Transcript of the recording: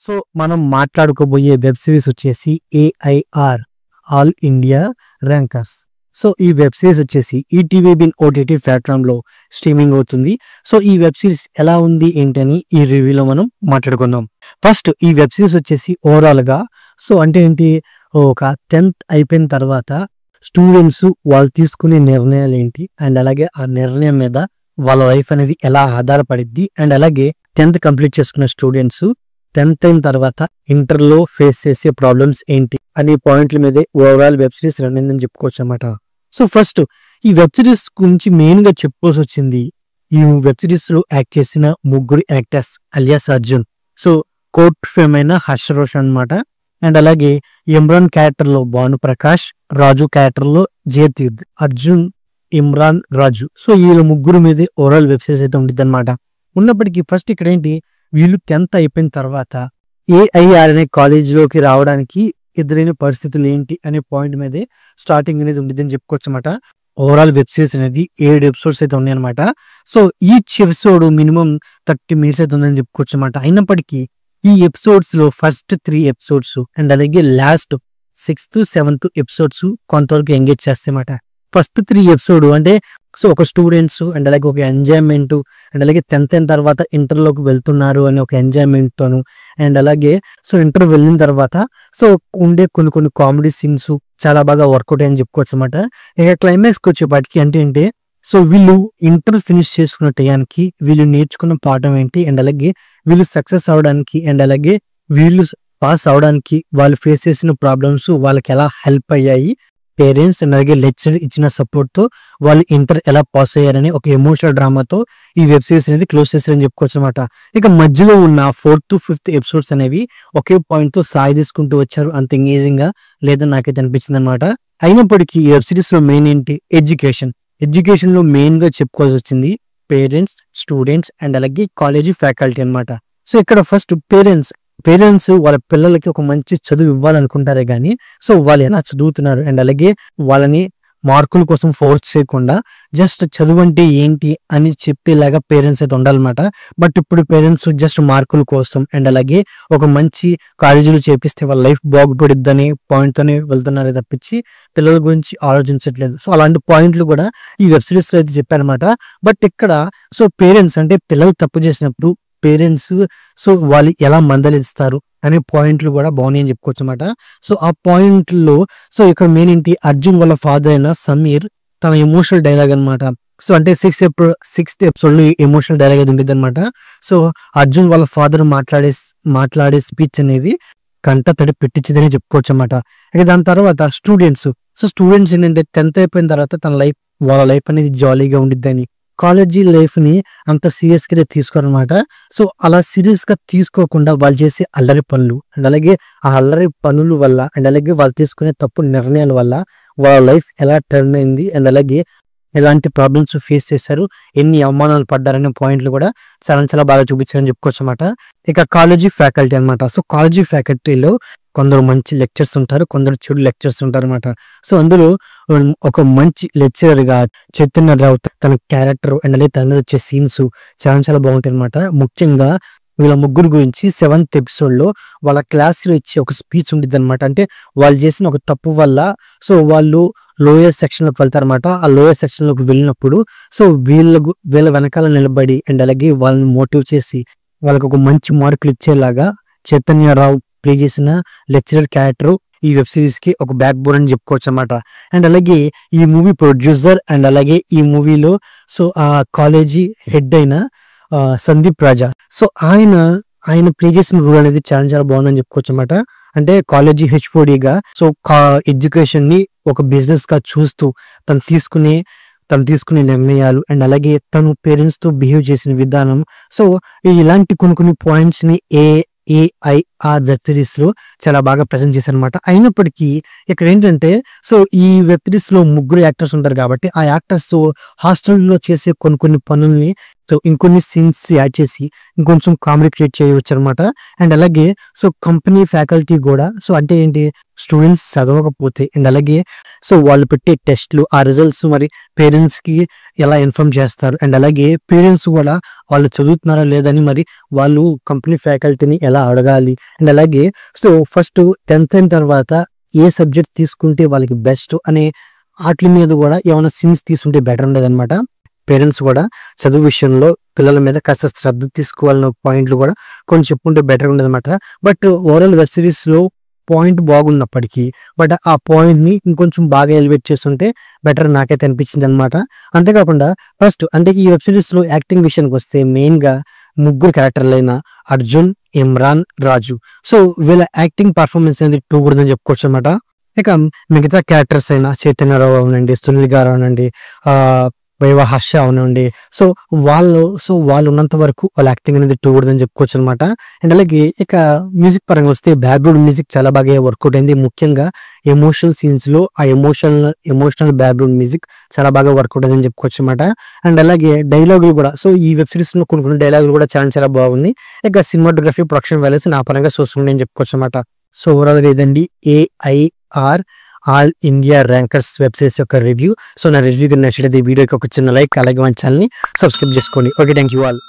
So మనం మాట్లాడుకోబోయే web series వచ్చేసి AIR, all India rankers. So ఈ వెబ్ సిరీస్ వచ్చేసి ఈటీవీ బిన్ ఓటీటీ ప్లాట్ఫామ్లో స్ట్రీమింగ్ అవుతుంది. సో ఈ వెబ్ సిరీస్ ఎలా ఉంది ఏంటని ఈ రివ్యూలో మనం మాట్లాడుకుందాం. ఫస్ట్ ఈ వెబ్ సిరీస్ వచ్చేసి ఓవరాల్గా సో అంటే ఏంటి, ఒక 10th అయిపోయిన తర్వాత స్టూడెంట్స్ వాళ్ళు తీసుకునే నిర్ణయాలు ఏంటి, అండ్ అలాగే ఆ నిర్ణయం మీద వాళ్ళ లైఫ్ అనేది ఎలా ఆధారపడిద్ది, అండ్ అలాగే 10th కంప్లీట్ చేసుకున్న స్టూడెంట్స్ 10th అయిన తర్వాత ఇంటర్లో ఫేస్ చేసే ప్రాబ్లమ్స్ ఏంటి అనే పాయింట్ల మీదే ఓవరాల్ వెబ్ సిరీస్ రన్ అయిందని చెప్పుకోవచ్చు అన్నమాట. సో ఫస్ట్ ఈ వెబ్ సిరీస్ గురించి మెయిన్ గా చెప్పుకోవాల్సి వచ్చింది, ఈ వెబ్ సిరీస్ లో యాక్ట్ చేసిన ముగ్గురు actors alias Arjun, so court fame అయిన హర్ష రోషన్ అనమాట, అండ్ అలాగే ఇమ్రాన్ క్యారెక్టర్ లో భాను ప్రకాష్, రాజు క్యారెక్టర్ లో జయతీర్థ్. అర్జున్, ఇమ్రాన్, రాజు, సో వీళ్ళ ముగ్గురు మీదే ఓవరాల్ వెబ్ సిరీస్ అయితే ఉంటుంది అనమాట. ఉన్నప్పటికీ ఫస్ట్ ఇక్కడ ఏంటి, వీళ్ళు 10th అయిపోయిన తర్వాత ఏఐఆర్ అనే కాలేజీలోకి రావడానికి ఎదురైన పరిస్థితులు ఏంటి అనే పాయింట్ మీదే స్టార్టింగ్ అనేది ఉంటుంది అని చెప్పుకోవచ్చు అనమాట. ఓవరాల్ వెబ్ సిరీస్ అనేది 7 ఎపిసోడ్స్ అయితే ఉన్నాయి అనమాట. So each episode minimum 30 minutes అయితే ఉందని చెప్పుకోవచ్చు అనమాట. అయినప్పటికీ ఈ ఎపిసోడ్స్ లో ఫస్ట్ 3 ఎపిసోడ్స్ అండ్ అలాగే లాస్ట్ 6th 7th ఎపిసోడ్స్ కొంతవరకు ఎంగేజ్ చేస్తాయన్నమాట. ఫస్ట్ 3 ఎపిసోడ్ అంటే సో ఒక స్టూడెంట్స్ అండ్ అలాగే ఒక ఎంజాయ్మెంట్, అండ్ అలాగే 10th అయిన తర్వాత ఇంటర్లోకి వెళ్తున్నారు అని ఒక ఎంజాయ్మెంట్ తోను, అండ్ అలాగే సో ఇంటర్ వెళ్ళిన తర్వాత సో ఉండే కొన్ని కామెడీ సీన్స్ చాలా బాగా వర్కౌట్ అని చెప్పుకోవచ్చు అనమాట. ఇక క్లైమాక్స్కి వచ్చేపాటికి అంటే సో వీళ్ళు ఇంటర్ ఫినిష్ చేసుకున్న టయానికి వీళ్ళు నేర్చుకున్న పాఠం ఏంటి, అండ్ అలాగే వీళ్ళు సక్సెస్ అవడానికి, అండ్ అలాగే వీళ్ళు పాస్ అవడానికి వాళ్ళు ఫేస్ చేసిన ప్రాబ్లమ్స్ వాళ్ళకి ఎలా హెల్ప్ అయ్యాయి, పేరెంట్స్ అండ్ అలాగే లెక్చరర్ ఇచ్చిన సపోర్ట్ తో వాళ్ళు ఇంటర్ ఎలా పాస్ అయ్యారని ఒక ఎమోషనల్ డ్రామాతో ఈ వెబ్ సిరీస్ అనేది క్లోజ్ చేశారని చెప్పుకోవచ్చు అనమాట. ఇక మధ్యలో ఉన్న 4th to 5th ఎపిసోడ్స్ అనేవి ఒకే పాయింట్ తో సాయి తీసుకుంటూ వచ్చారు, అంత ఎంగేజింగ్ గా లేదని నాకైతే అనిపించింది అనమాట. అయినప్పటికీ ఈ వెబ్ సిరీస్ లో మెయిన్ ఏంటి, ఎడ్యుకేషన్ లో మెయిన్ గా చెప్పుకోవాల్సి వచ్చింది పేరెంట్స్, స్టూడెంట్స్ అండ్ అలాగే కాలేజీ ఫ్యాకల్టీ అనమాట. సో ఇక్కడ ఫస్ట్ పేరెంట్స్ వాళ్ళ పిల్లలకి ఒక మంచి చదువు ఇవ్వాలనుకుంటారే కానీ సో వాళ్ళు ఎలా చదువుతున్నారు, అండ్ అలాగే వాళ్ళని మార్కుల కోసం ఫోర్స్ చేయకుండా జస్ట్ చదువు అంటే ఏంటి అని చెప్పేలాగా పేరెంట్స్ అయితే ఉండాలన్నమాట. బట్ ఇప్పుడు పేరెంట్స్ జస్ట్ మార్కుల కోసం అండ్ అలాగే ఒక మంచి కాలేజీలో చేపిస్తే వాళ్ళ లైఫ్ బాగుపడిద్దని పాయింట్ తోనే వెళ్తున్నారు తప్పించి పిల్లల గురించి ఆలోచించట్లేదు. సో అలాంటి పాయింట్లు కూడా ఈ వెబ్ సిరీస్ లో అయితే చెప్పారనమాట. బట్ ఇక్కడ సో పేరెంట్స్ అంటే పిల్లలు తప్పు చేసినప్పుడు పేరెంట్స్ సో వాళ్ళు ఎలా మందలిస్తారు అనే పాయింట్లు కూడా బాగున్నాయి అని చెప్పుకోవచ్చు అనమాట. సో ఆ పాయింట్లో సో ఇక్కడ మెయిన్ ఏంటి, అర్జున్ వాళ్ళ ఫాదర్ అయిన సమీర్ తన ఎమోషనల్ డైలాగ్ అనమాట. సో అంటే 6th ఎపిసోడ్ లో ఎమోషనల్ డైలాగ్ అది ఉంటుంది అనమాట. సో అర్జున్ వాళ్ళ ఫాదర్ మాట్లాడే స్పీచ్ అనేది కంట తడి పెట్టించిందని చెప్పుకోవచ్చు అనమాట. ఇక దాని తర్వాత స్టూడెంట్స్ ఏంటంటే 10th అయిపోయిన తర్వాత వాళ్ళ లైఫ్ అనేది జాలీగా ఉండిద్దని, కాలేజీ లైఫ్ ని అంత సీరియస్ గా తీసుకోరనమాట. సో అలా సీరియస్ గా తీసుకోకుండా వాళ్ళు చేసే అల్లరి పనులు అండ్ అలాగే ఆ అల్లరి పనుల వల్ల అండ్ అలాగే వాళ్ళు తీసుకునే తప్పు నిర్ణయాల వల్ల వాళ్ళ లైఫ్ ఎలా టర్న్ అయింది, అండ్ అలాగే ఎలాంటి ప్రాబ్లమ్స్ ఫేస్ చేశారు, ఎన్ని అవమానాలు పడ్డారనే పాయింట్లు కూడా చాలా బాగా చూపించారని చెప్పుకోవచ్చు అనమాట. ఇక కాలేజీ ఫ్యాకల్టీ అనమాట. సో కాలేజీ ఫ్యాకల్టీలో కొందరు మంచి లెక్చర్స్ ఉంటారు, కొందరు చెడు లెక్చర్స్ ఉంటారు అనమాట. సో అందులో ఒక మంచి లెక్చరర్ గా చైతన్యరావు తన క్యారెక్టర్ అండ్ అలాగే తన వచ్చే సీన్స్ చాలా బాగుంటాయి అనమాట. ముఖ్యంగా వీళ్ళ ముగ్గురు గురించి 7th ఎపిసోడ్ లో వాళ్ళ క్లాస్ లో ఇచ్చే ఒక స్పీచ్ ఉంటుంది అనమాట. అంటే వాళ్ళు చేసిన ఒక తప్పు వల్ల సో వాళ్ళు లోయర్ సెక్షన్ లోకి వెళ్తారు అనమాట. ఆ లోయర్ సెక్షన్ లోకి వెళ్ళినప్పుడు సో వీళ్ళ వెనకాల నిలబడి అండ్ అలాగే వాళ్ళని మోటివ్ చేసి వాళ్ళకి ఒక మంచి మార్కులు ఇచ్చేలాగా చైతన్యరావు ప్లే చేసిన లెక్చరర్ క్యారెక్టర్ ఈ వెబ్ సిరీస్ కి ఒక బ్యాక్ బోన్ అని చెప్పుకోవచ్చు అనమాట. అండ్ అలాగే ఈ మూవీ ప్రొడ్యూసర్ అండ్ అలాగే ఈ మూవీలో సో ఆ కాలేజీ హెడ్ అయిన సందీప్ రాజా, సో ఆయన ప్లే చేసిన రోల్ అనేది చాలా బాగుందని చెప్పుకోవచ్చు అనమాట. అంటే కాలేజీ హెచ్ఓడిగా సో ఎడ్యుకేషన్ ని ఒక బిజినెస్ గా చూస్తూ తను తీసుకునే నిర్ణయాలు అండ్ అలాగే తను పేరెంట్స్ తో బిహేవ్ చేసిన విధానం, సో ఇలాంటి కొన్ని పాయింట్స్ ని ఏఐఆర్ వెబ్ సిరీస్ లో చాలా బాగా ప్రెజెంట్ చేశారు అనమాట. అయినప్పటికీ ఇక్కడ ఏంటంటే సో ఈ వెబ్ సిరీస్ లో ముగ్గురు యాక్టర్స్ ఉంటారు కాబట్టి ఆ యాక్టర్స్ హాస్టల్లో చేసే కొన్ని పనుల్ని సో ఇంకొన్ని సీన్స్ యాడ్ చేసి ఇంకొంచెం కామెడీ క్రియేట్ చేయవచ్చు అనమాట. అండ్ అలాగే సో కంపెనీ ఫ్యాకల్టీ కూడా సో అంటే ఏంటి, స్టూడెంట్స్ చదవకపోతే అండ్ అలాగే సో వాళ్ళు పెట్టే టెస్ట్లు ఆ రిజల్ట్స్ మరి పేరెంట్స్కి ఎలా ఇన్ఫార్మ్ చేస్తారు, అండ్ అలాగే పేరెంట్స్ కూడా వాళ్ళు చదువుతున్నారా లేదని మరి వాళ్ళు కంపెనీ ఫ్యాకల్టీని ఎలా అడగాలి, అండ్ అలాగే సో ఫస్ట్ 10th అయిన తర్వాత ఏ సబ్జెక్ట్ తీసుకుంటే వాళ్ళకి బెస్ట్ అనే వాటి మీద కూడా ఏమైనా సీన్స్ తీసుకుంటే బెటర్ ఉండేది అనమాట. పేరెంట్స్ కూడా చదువు విషయంలో పిల్లల మీద కాస్త శ్రద్ధ తీసుకోవాలన్న పాయింట్లు కూడా కొంచెం చెప్పుకుంటే బెటర్ ఉండదు అనమాట. బట్ ఓవరాల్ వెబ్ సిరీస్ లో పాయింట్ బాగున్నప్పటికీ బట్ ఆ పాయింట్ ని ఇంకొంచెం బాగా ఎలివేట్ చేస్తుంటే బెటర్ నాకైతే అనిపించింది అనమాట. అంతేకాకుండా ఫస్ట్ అంటే ఈ వెబ్ సిరీస్ లో యాక్టింగ్ విషయానికి వస్తే మెయిన్ గా ముగ్గురు క్యారెక్టర్లైన అర్జున్, ఇమ్రాన్, రాజు, సో వీళ్ళ యాక్టింగ్ పర్ఫార్మెన్స్ అనేది టూ గుడ్ అని చెప్పుకోవచ్చు అనమాట. ఇక మిగతా క్యారెక్టర్స్ అయినా చైతన్యరావు అవనండి, సునీల్ గారు అవనండి, వైవ హర్ష అవనండి, సో వాళ్ళు ఉన్నంత వరకు వాళ్ళ యాక్టింగ్ అనేది టూ గుడ్ అని చెప్పుకోవచ్చు అనమాట. అండ్ అలాగే ఇక మ్యూజిక్ పరంగా వస్తే బ్యాక్గ్రౌండ్ మ్యూజిక్ చాలా బాగా వర్కౌట్ అయింది. ముఖ్యంగా ఎమోషనల్ సీన్స్ లో ఆ ఎమోషనల్ బ్యాక్గ్రౌండ్ మ్యూజిక్ చాలా బాగా వర్కౌట్ అయిందని చెప్పుకోవచ్చు అనమాట. అండ్ అలాగే డైలాగులు కూడా సో ఈ వెబ్ సిరీస్ లో కొన్ని డైలాగులు కూడా చాలా బాగుంది. ఇక సినిమాటోగ్రఫీ, ప్రొడక్షన్ వాల్యూస్ నా పరంగా చూసుకుంటే అని చెప్పుకోవచ్చు అనమాట. సో ఓవరాల్ ఇదండి AIR all India rankers web series యొక్క రివ్యూ. సో నా రివ్యూ నచ్చితే ఈ వీడియోకి ఒక చిన్న లైక్, అలాగే మన ఛానల్ని సబ్స్క్రైబ్ చేసుకోండి. Okay, thank you all.